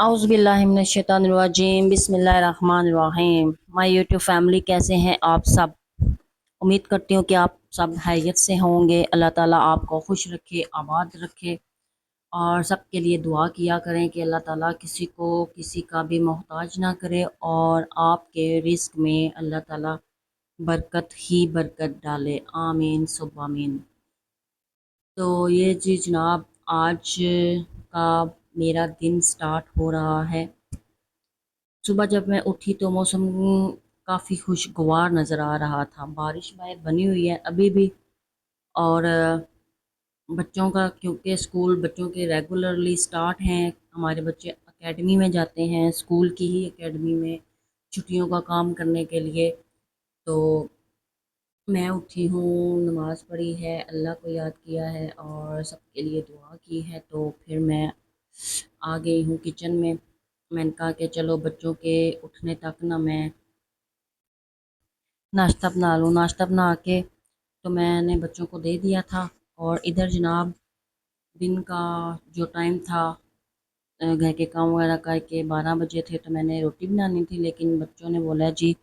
आउज़ुबिल्लाहिमिनश्शैतानिर्रजीम बिस्मिल्लाहिर्रहमानिर्रहीम। My YouTube family, कैसे हैं आप सब। उम्मीद करती हूँ कि आप सब खैरियत से होंगे। अल्लाह ताला आपको खुश रखे, आबाद रखे और सबके लिए दुआ किया करें कि अल्लाह ताला किसी को किसी का भी मोहताज ना करे और आपके रिस्क में अल्लाह ताला बरकत ही बरकत डाले। आमीन सुब्ब आमीन। तो ये जी जनाब, आज का मेरा दिन स्टार्ट हो रहा है। सुबह जब मैं उठी तो मौसम काफ़ी खुशगवार नज़र आ रहा था। बारिश बाहर बनी हुई है अभी भी। और बच्चों का, क्योंकि स्कूल बच्चों के रेगुलरली स्टार्ट हैं। हमारे बच्चे एकेडमी में जाते हैं, स्कूल की ही एकेडमी में, छुट्टियों का काम करने के लिए। तो मैं उठी हूँ, नमाज़ पढ़ी है, अल्लाह को याद किया है और सबके लिए दुआ की है। तो फिर मैं आ गई हूँ किचन में। मैंने कहा कि चलो बच्चों के उठने तक ना मैं नाश्ता बना लूँ। नाश्ता बना के तो मैंने बच्चों को दे दिया था। और इधर जनाब, दिन का जो टाइम था, घर के काम वगैरह करके 12 बजे थे, तो मैंने रोटी बनानी थी। लेकिन बच्चों ने बोला जी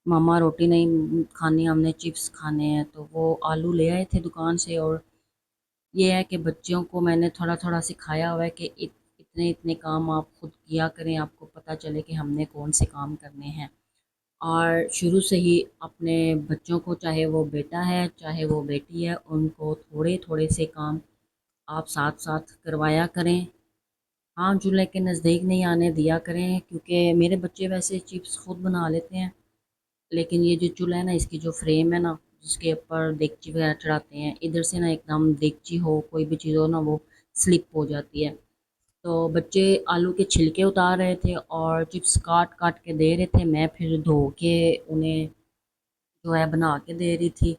मामा रोटी नहीं खानी, हमने चिप्स खाने हैं। तो वो आलू ले आए थे दुकान से। और ये है कि बच्चों को मैंने थोड़ा थोड़ा सिखाया हुआ है कि इतने इतने काम आप खुद किया करें, आपको पता चले कि हमने कौन से काम करने हैं। और शुरू से ही अपने बच्चों को, चाहे वो बेटा है चाहे वो बेटी है, उनको थोड़े थोड़े से काम आप साथ साथ करवाया करें। हाँ, चूल्हे के नज़दीक नहीं आने दिया करें, क्योंकि मेरे बच्चे वैसे चिप्स खुद बना लेते हैं। लेकिन ये जो चूल्हा है ना, इसकी जो फ्रेम है ना, जिसके ऊपर देगची वगैरह चढ़ाते हैं, इधर से ना एकदम देगची हो कोई भी चीज़ हो ना, वो स्लिप हो जाती है। तो बच्चे आलू के छिलके उतार रहे थे और चिप्स काट काट के दे रहे थे। मैं फिर धो के उन्हें जो है बना के दे रही थी।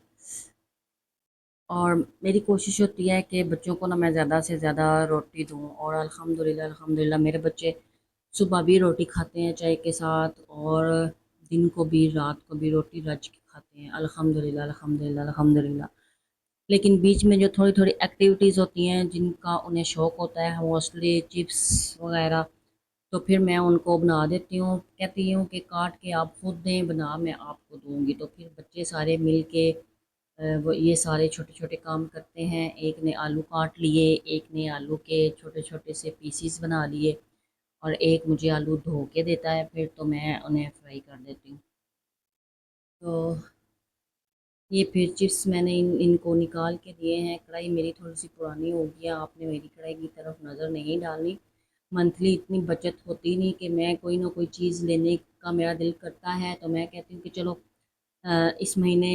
और मेरी कोशिश होती है कि बच्चों को ना मैं ज़्यादा से ज़्यादा रोटी दूँ। और अल्हम्दुलिल्लाह अल्हम्दुलिल्लाह मेरे बच्चे सुबह भी रोटी खाते हैं चाय के साथ, और दिन को भी रात को भी रोटी रज के खाते हैं। अल्हम्दुलिल्लाह अल्हम्दुलिल्लाह अल्हम्दुलिल्लाह। लेकिन बीच में जो थोड़ी थोड़ी एक्टिविटीज़ होती हैं जिनका उन्हें शौक़ होता है, मोस्टली चिप्स वगैरह, तो फिर मैं उनको बना देती हूँ। कहती हूँ कि काट के आप खुद दें, बना मैं आपको दूँगी। तो फिर बच्चे सारे मिल के वो ये सारे छोटे छोटे काम करते हैं। एक ने आलू काट लिए, एक ने आलू के छोटे छोटे से पीसीस बना लिए, और एक मुझे आलू धो के देता है, फिर तो मैं उन्हें फ्राई कर देती हूँ। तो ये फिर चिप्स मैंने इनको निकाल के दिए हैं। कढ़ाई मेरी थोड़ी सी पुरानी हो गई है, आपने मेरी कढ़ाई की तरफ नज़र नहीं डालनी। मंथली इतनी बचत होती नहीं कि मैं कोई ना कोई चीज़ लेने का मेरा दिल करता है तो मैं कहती हूँ कि चलो इस महीने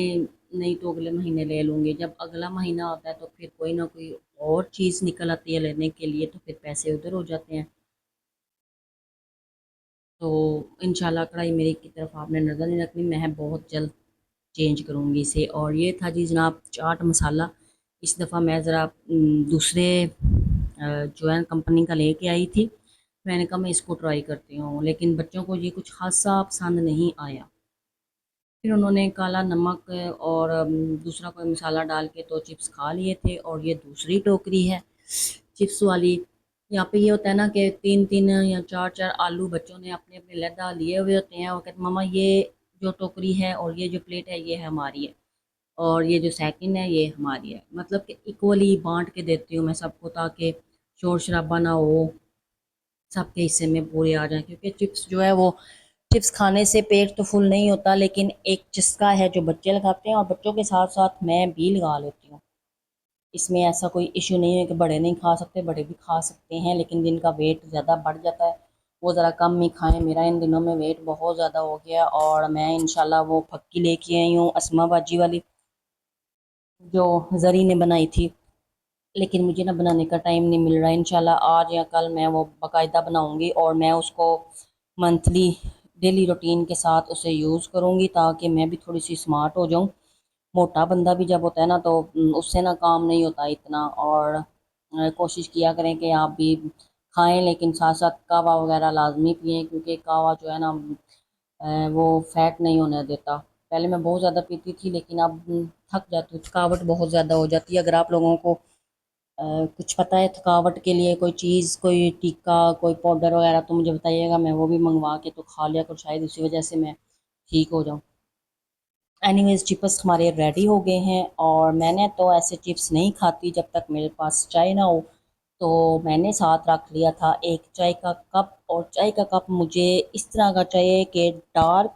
नहीं तो अगले महीने ले लूँगी। जब अगला महीना होता है तो फिर कोई ना कोई और चीज़ निकल आती है लेने के लिए, तो फिर पैसे उधर हो जाते हैं। तो इंशाल्लाह कढ़ाई मेरी की तरफ आपने नज़र नहीं रखनी, मैं बहुत जल्द चेंज करूँगी इसे। और ये था जी जनाब चाट मसाला। इस दफ़ा मैं ज़रा दूसरे जो है कंपनी का लेके आई थी। मैंने कहा मैं इसको ट्राई करती हूँ, लेकिन बच्चों को ये कुछ ख़ासा पसंद नहीं आया। फिर उन्होंने काला नमक और दूसरा कोई मसाला डाल के तो चिप्स खा लिए थे। और ये दूसरी टोकरी है चिप्स वाली। यहाँ पे ये होता है ना कि तीन तीन या चार चार आलू बच्चों ने अपने अपने लहदा लिए हुए होते हैं, और कहते मम्मा ये जो टोकरी है और ये जो प्लेट है ये हमारी है, और ये जो सेकंड है ये हमारी है। मतलब कि इक्वली बांट के देती हूँ मैं सबको, ताकि शोर शराबा ना हो, सबके हिस्से में पूरे आ जाएं। क्योंकि चिप्स जो है वो, चिप्स खाने से पेट तो फुल नहीं होता, लेकिन एक चस्का है जो बच्चे लगाते हैं, और बच्चों के साथ साथ मैं भी लगा लेती हूँ। इसमें ऐसा कोई इशू नहीं है कि बड़े नहीं खा सकते, बड़े भी खा सकते हैं। लेकिन जिनका वेट ज़्यादा बढ़ जाता है वो ज़रा कम ही खाएं। मेरा इन दिनों में वेट बहुत ज़्यादा हो गया, और मैं इंशाल्लाह वो फक्की लेके आई हूँ अस्मा बाजी वाली, जो जरी ने बनाई थी। लेकिन मुझे ना बनाने का टाइम नहीं मिल रहा है। इंशाल्लाह आज या कल मैं वो बाकायदा बनाऊंगी, और मैं उसको मंथली डेली रूटीन के साथ उसे यूज़ करूंगी, ताकि मैं भी थोड़ी सी स्मार्ट हो जाऊं। मोटा बंदा भी जब होता है ना तो उससे ना काम नहीं होता इतना। और कोशिश किया करें कि आप भी खाएं, लेकिन साथ साथ कहवा वगैरह लाजमी पिएं, क्योंकि कहवा जो है ना वो फैट नहीं होने देता। पहले मैं बहुत ज़्यादा पीती थी, लेकिन अब थक जाती हूँ, थकावट बहुत ज़्यादा हो जाती है। अगर आप लोगों को कुछ पता है थकावट के लिए कोई चीज़, कोई टीका, कोई पाउडर वगैरह तो मुझे बताइएगा, मैं वो भी मंगवा के तो खा लिया करूँ, शायद उसी वजह से मैं ठीक हो जाऊँ। एनीवेज चिप्स हमारे रेडी हो गए हैं, और मैंने तो ऐसे चिप्स नहीं खाती जब तक मेरे पास चाय ना हो। तो मैंने साथ रख लिया था एक चाय का कप, और चाय का कप मुझे इस तरह का चाहिए कि डार्क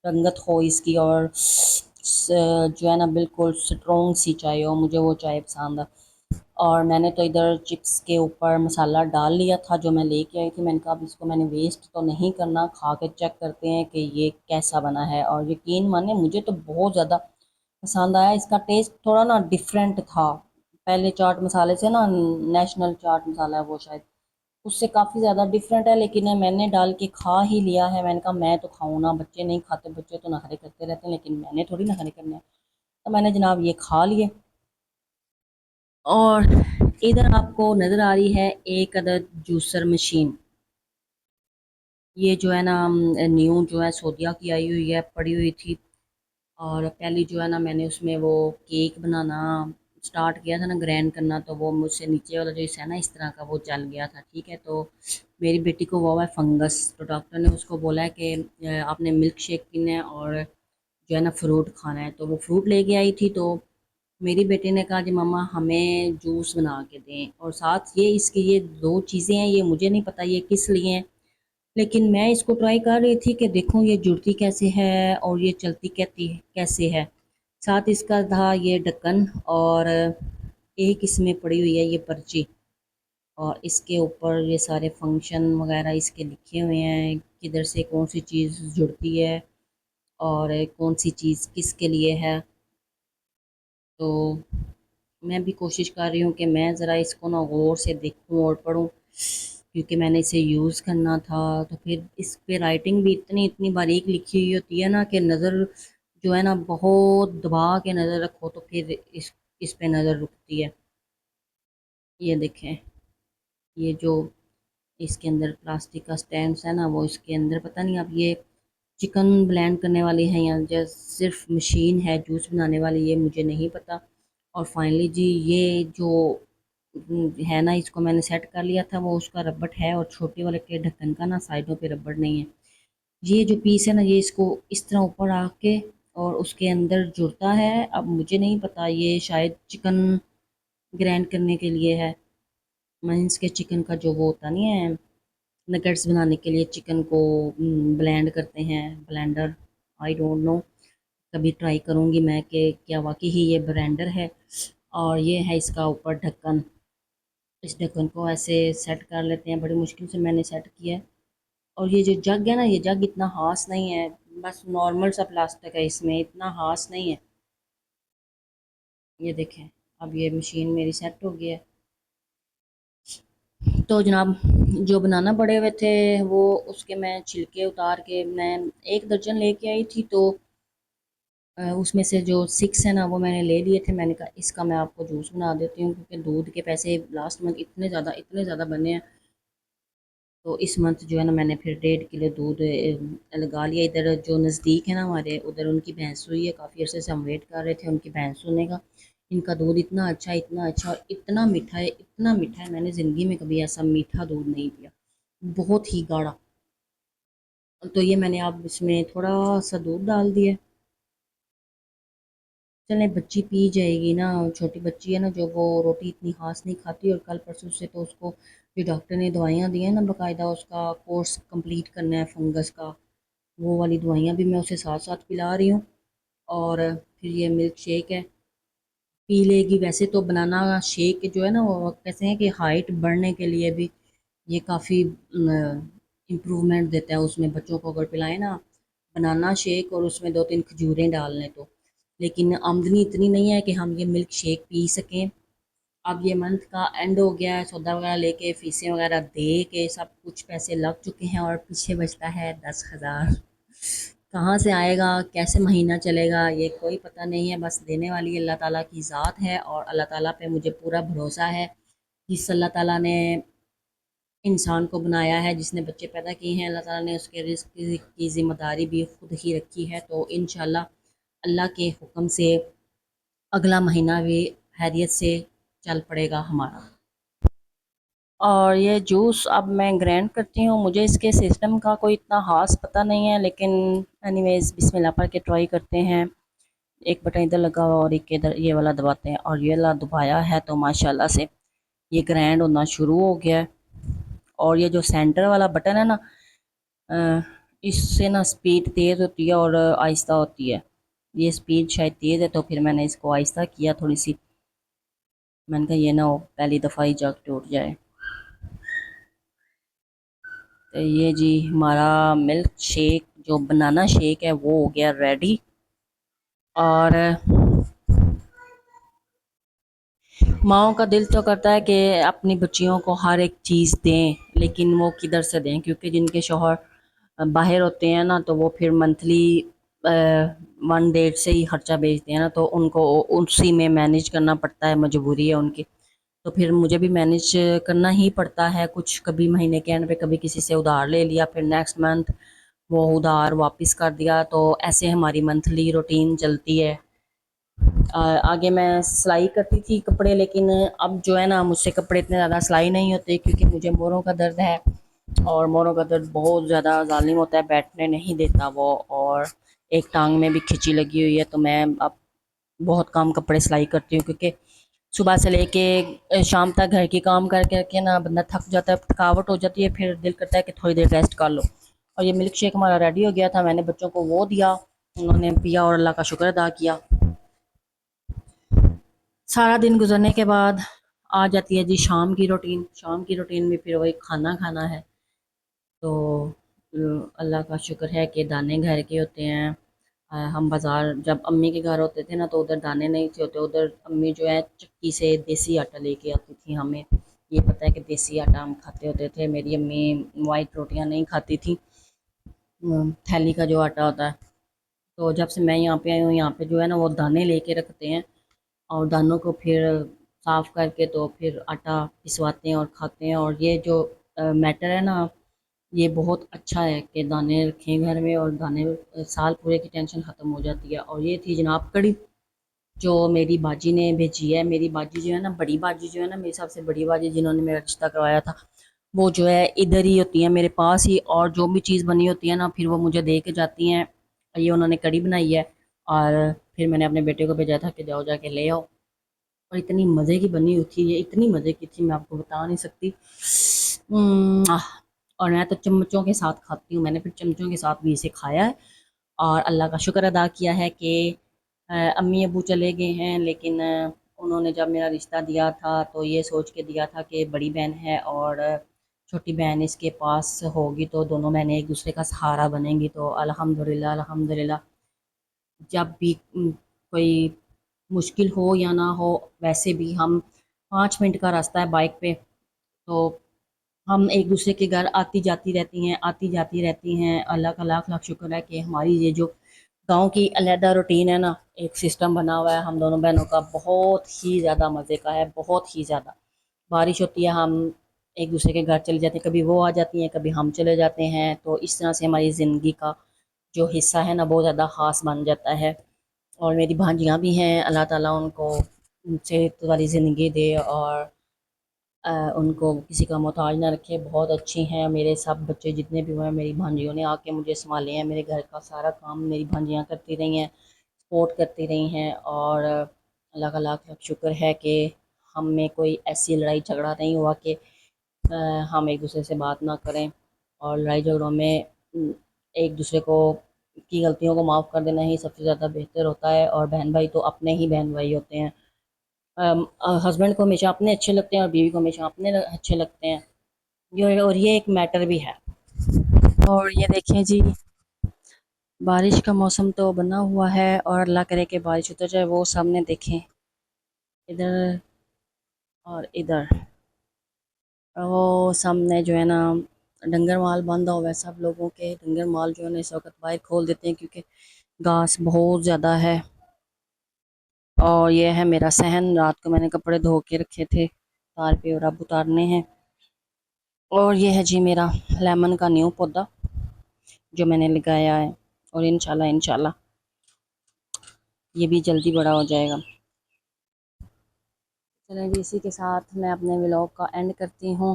रंगत हो इसकी, और जो है ना बिल्कुल स्ट्रॉन्ग सी चाय हो, मुझे वो चाय पसंद है। और मैंने तो इधर चिप्स के ऊपर मसाला डाल लिया था जो मैं लेके आई थी। मैंने कहा अब इसको मैंने वेस्ट तो नहीं करना, खा के चेक करते हैं कि ये कैसा बना है। और यकीन माने मुझे तो बहुत ज़्यादा पसंद आया, इसका टेस्ट थोड़ा ना डिफरेंट था। पहले चाट मसाले से ना, नेशनल चाट मसाला है वो शायद, उससे काफ़ी ज़्यादा डिफरेंट है, लेकिन मैंने डाल के खा ही लिया है। मैंने कहा मैं तो खाऊं ना, बच्चे नहीं खाते, बच्चे तो नखरे करते रहते हैं, लेकिन मैंने थोड़ी नखरे करने हैं। तो मैंने जनाब ये खा लिए। और इधर आपको नज़र आ रही है एक अदद जूसर मशीन। ये जो है ना न्यू जो है सऊदीया की आई हुई है, पड़ी हुई थी। और पहली जो है ना मैंने उसमें वो केक बनाना स्टार्ट किया था ना, ग्राइंड करना, तो वो मुझसे नीचे वाला जो हिस्सा है ना इस तरह का वो जल गया था। ठीक है, तो मेरी बेटी को वो हुआ है फंगस, तो डॉक्टर ने उसको बोला है कि आपने मिल्क शेक पीना है और जो है ना फ्रूट खाना है। तो वो फ्रूट लेके आई थी, तो मेरी बेटी ने कहा कि मम्मा हमें जूस बना के दें, और साथ ये इसकी ये दो चीज़ें हैं, ये मुझे नहीं पता ये किस लिए हैं, लेकिन मैं इसको ट्राई कर रही थी कि देखूं ये जुड़ती कैसे है और ये चलती कहती कैसे है। साथ इसका था ये ढक्कन, और एक इसमें पड़ी हुई है ये पर्ची, और इसके ऊपर ये सारे फंक्शन वगैरह इसके लिखे हुए हैं, किधर से कौन सी चीज़ जुड़ती है और कौन सी चीज़ किसके लिए है। तो मैं भी कोशिश कर रही हूँ कि मैं ज़रा इसको ना गौर से देखूँ और पढूँ, क्योंकि मैंने इसे यूज़ करना था। तो फिर इस पे राइटिंग भी इतनी इतनी बारीक लिखी हुई होती है ना कि नज़र जो है ना बहुत दबा के नज़र रखो तो फिर इस पे नज़र रुकती है। ये देखें, ये जो इसके अंदर प्लास्टिक का स्टैंड है ना, वो इसके अंदर पता नहीं अब ये चिकन ब्लेंड करने वाली है या जस्ट सिर्फ मशीन है जूस बनाने वाली, ये मुझे नहीं पता। और फाइनली जी ये जो है ना, इसको मैंने सेट कर लिया था, वो उसका रबड़ है, और छोटे वाले के ढक्कन का ना साइडों पे रबड़ नहीं है। ये जो पीस है ना, ये इसको इस तरह ऊपर आके और उसके अंदर जुड़ता है। अब मुझे नहीं पता, ये शायद चिकन ग्राइंड करने के लिए है, मीन्स के चिकन का जो वो होता नहीं है, नगेट्स बनाने के लिए चिकन को ब्लेंड करते हैं, ब्लेंडर। आई डोंट नो, कभी ट्राई करूँगी मैं कि क्या वाकई ही ये ब्लेंडर है। और ये है इसका ऊपर ढक्कन, इस ढक्कन को ऐसे सेट कर लेते हैं, बड़ी मुश्किल से मैंने सेट किया है। और ये जो जग है ना, ये जग इतना हास नहीं है, बस नॉर्मल सा प्लास्टिक है, इसमें इतना हास नहीं है। ये देखें, अब ये मशीन मेरी सेट हो गई है। तो जनाब जो बनाना पड़े हुए थे वो उसके मैं छिलके उतार के, मैं एक दर्जन लेके आई थी, तो उसमें से जो 6 है ना वो मैंने ले लिए थे। मैंने कहा इसका मैं आपको जूस बना देती हूँ, क्योंकि दूध के पैसे लास्ट मंथ इतने ज़्यादा बने हैं। तो इस मंथ जो है ना मैंने फिर 1.5 किलो दूध लगा लिया। इधर जो नज़दीक है ना हमारे, उधर उनकी भैंस हुई है, काफ़ी अर्से से हम वेट कर रहे थे उनकी भैंस होने का। इनका दूध इतना अच्छा और इतना मीठा है, इतना मीठा है, मैंने ज़िंदगी में कभी ऐसा मीठा दूध नहीं पिया, बहुत ही गाढ़ा। तो ये मैंने अब इसमें थोड़ा सा दूध डाल दिया। चले बच्ची पी जाएगी ना, छोटी बच्ची है ना जो, वो रोटी इतनी खास नहीं खाती, और कल परसों से तो उसको जो डॉक्टर ने दवाइयाँ दी हैं ना, बाकायदा उसका कोर्स कंप्लीट करना है फंगस का, वो वाली दवाइयाँ भी मैं उसे साथ साथ पिला रही हूँ। और फिर ये मिल्क शेक है, पी लेगी। वैसे तो बनाना शेक जो है ना, वो कहते हैं कि हाइट बढ़ने के लिए भी ये काफ़ी इम्प्रूवमेंट देता है, उसमें बच्चों को अगर पिलाएं ना बनाना शेक और उसमें 2-3 खजूरें डाल लें तो। लेकिन आमदनी इतनी नहीं है कि हम ये मिल्क शेक पी सकें। अब ये मंथ का एंड हो गया है, सौदा वगैरह लेके फीसें वगैरह दे के सब कुछ पैसे लग चुके हैं, और पीछे बचता है 10,000। कहाँ से आएगा, कैसे महीना चलेगा, ये कोई पता नहीं है। बस देने वाली अल्लाह ताला की ज़ात है, और अल्लाह ताला पे मुझे पूरा भरोसा है। जिस अल्लाह ताला ने इंसान को बनाया है, जिसने बच्चे पैदा किए हैं, अल्लाह ताला ने उसके रिस्क की ज़िम्मेदारी भी खुद ही रखी है। तो इंशाल्लाह अल्लाह के हुक्म से अगला महीना भी खैरियत से चल पड़ेगा हमारा। और ये जूस अब मैं ग्राइंड करती हूँ। मुझे इसके सिस्टम का कोई इतना ख़ास पता नहीं है, लेकिन एनीवेज बिस्मिल्लाह पढ़ के ट्राई करते हैं। एक बटन इधर लगा हुआ और एक इधर ये वाला दबाते हैं, और ये वाला दबाया है तो माशाल्लाह से ये ग्राइंड होना शुरू हो गया है। और ये जो सेंटर वाला बटन है ना, अ, इससे ना स्पीड तेज़ होती है और आहिस्ता होती है। ये स्पीड शायद तेज़ है तो फिर मैंने इसको आहिस्ता किया थोड़ी सी। मैंने कहा ये ना हो पहली दफ़ा ही जग टूट जाए। तो ये जी हमारा मिल्क शेक जो बनाना शेक है वो हो गया रेडी। और माओ का दिल तो करता है कि अपनी बच्चियों को हर एक चीज़ दें, लेकिन वो किधर से दें, क्योंकि जिनके शौहर बाहर होते हैं ना तो वो फिर मंथली 1 डेढ़ से ही खर्चा भेजते हैं ना, तो उनको उसी में मैनेज करना पड़ता है, मजबूरी है उनकी। तो फिर मुझे भी मैनेज करना ही पड़ता है, कुछ कभी महीने के एंड पे कभी किसी से उधार ले लिया, फिर नेक्स्ट मंथ वो उधार वापस कर दिया, तो ऐसे हमारी मंथली रूटीन चलती है। आगे मैं सिलाई करती थी कपड़े, लेकिन अब जो है ना मुझसे कपड़े इतने ज़्यादा सिलाई नहीं होते, क्योंकि मुझे मोरों का दर्द है। और मोरों का दर्द बहुत ज़्यादा जालिम होता है, बैठने नहीं देता वो। और एक टांग में भी खिंची लगी हुई है, तो मैं अब बहुत कम कपड़े सिलाई करती हूँ, क्योंकि सुबह से लेके शाम तक घर के काम कर करके ना बंदा थक जाता है, थकावट हो जाती है, फिर दिल करता है कि थोड़ी देर रेस्ट कर लो। और ये मिल्क शेक हमारा रेडी हो गया था, मैंने बच्चों को वो दिया, उन्होंने पिया और अल्लाह का शुक्र अदा किया। सारा दिन गुजरने के बाद आ जाती है जी शाम की रूटीन। शाम की रूटीन में फिर वही खाना खाना है। तो अल्लाह का शुक्र है कि दाने घर के होते हैं। हम बाज़ार जब अम्मी के घर होते थे ना तो उधर दाने नहीं थे होते, उधर अम्मी जो है चक्की से देसी आटा लेके आती थी। हमें ये पता है कि देसी आटा हम खाते होते थे। मेरी अम्मी वाइट रोटियां नहीं खाती थी, थैली का जो आटा होता है। तो जब से मैं यहाँ पे आई हूँ, यहाँ पे जो है ना वो दाने लेके रखते हैं, और दानों को फिर साफ़ करके तो फिर आटा पिसवाते हैं और खाते हैं। और ये जो मैटर है ना, ये बहुत अच्छा है कि दाने रखें घर में, और दाने साल पूरे की टेंशन ख़त्म हो जाती है। और ये थी जनाब कड़ी जो मेरी बाजी ने भेजी है। मेरी बाजी जो है ना, बड़ी बाजी जो है ना, मेरे हिसाब से बड़ी बाजी जिन्होंने मेरा रिश्ता करवाया था, वो जो है इधर ही होती हैं मेरे पास ही, और जो भी चीज़ बनी होती है ना फिर वो मुझे दे के जाती हैं। ये उन्होंने कड़ी बनाई है, और फिर मैंने अपने बेटे को भेजा था कि जाओ जाके ले आओ। और इतनी मज़े की बनी हुई थी ये, इतनी मज़े की थी मैं आपको बता नहीं सकती। आह। और मैं तो चम्मचों के साथ खाती हूँ, मैंने फिर चम्मचों के साथ भी इसे खाया है। और अल्लाह का शुक्र अदा किया है कि अम्मी अबू चले गए हैं, लेकिन उन्होंने जब मेरा रिश्ता दिया था तो ये सोच के दिया था कि बड़ी बहन है और छोटी बहन इसके पास होगी तो दोनों बहनें एक दूसरे का सहारा बनेंगी। तो अल्हम्दुलिल्लाह अल्हम्दुलिल्लाह, जब भी कोई मुश्किल हो या ना हो, वैसे भी हम 5 मिनट का रास्ता है बाइक पे, तो हम एक दूसरे के घर आती जाती रहती हैं, आती जाती रहती हैं। अल्लाह का लाख लाख शुक्र है कि हमारी ये जो गांव की अलहदा रूटीन है ना, एक सिस्टम बना हुआ है हम दोनों बहनों का, बहुत ही ज़्यादा मज़े का है, बहुत ही ज़्यादा। बारिश होती है, हम एक दूसरे के घर चले जाते हैं, कभी वो आ जाती हैं, कभी हम चले जाते हैं। तो इस तरह से हमारी ज़िंदगी का जो हिस्सा है ना बहुत ज़्यादा ख़ास बन जाता है। और मेरी भांजियाँ भी हैं, अल्लाह ताला उनको सेहत वाली ज़िंदगी दे, और उनको किसी का मोहताज ना रखे। बहुत अच्छी हैं, मेरे सब बच्चे जितने भी हुए हैं मेरी भांजियों ने आके मुझे संभाले हैं। मेरे घर का सारा काम मेरी भांजियाँ करती रही हैं, सपोर्ट करती रही हैं। और अल्लाह का लाख लाख शुक्र है कि हम में कोई ऐसी लड़ाई झगड़ा नहीं हुआ कि अ, हम एक दूसरे से बात ना करें। और लड़ाई झगड़ों में एक दूसरे को की गलतियों को माफ़ कर देना ही सबसे ज़्यादा बेहतर होता है। और बहन भाई तो अपने ही बहन भाई होते हैं। हस्बैंड को हमेशा अपने अच्छे लगते हैं और बीवी को हमेशा अपने अच्छे लगते हैं। और ये एक मैटर भी है। और ये देखें जी, बारिश का मौसम तो बना हुआ है, और अल्लाह करे कि बारिश उतर जाए। वो सामने देखें, इधर और इधर, वो सामने जो है ना डंगर माल बांधा हुआ है। सब लोगों के डंगर माल जो है ना इस वक्त बाहर खोल देते हैं, क्योंकि घास बहुत ज़्यादा है। और ये है मेरा सहन, रात को मैंने कपड़े धो के रखे थे तार पे, और अब उतारने हैं। और ये है जी मेरा लेमन का न्यू पौधा जो मैंने लगाया है, और इंशाल्लाह इंशाल्लाह ये भी जल्दी बड़ा हो जाएगा। चलें जी, इसी के साथ मैं अपने व्लॉग का एंड करती हूँ।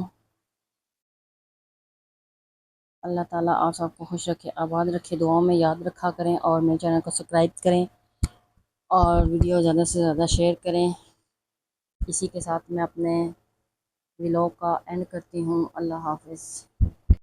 अल्लाह ताला आप सबको खुश रखे, आबाद रखे, दुआओं में याद रखा करें और मेरे चैनल को सब्सक्राइब करें और वीडियो ज़्यादा से ज़्यादा शेयर करें। इसी के साथ मैं अपने व्लॉग का एंड करती हूँ। अल्लाह हाफ़िज़।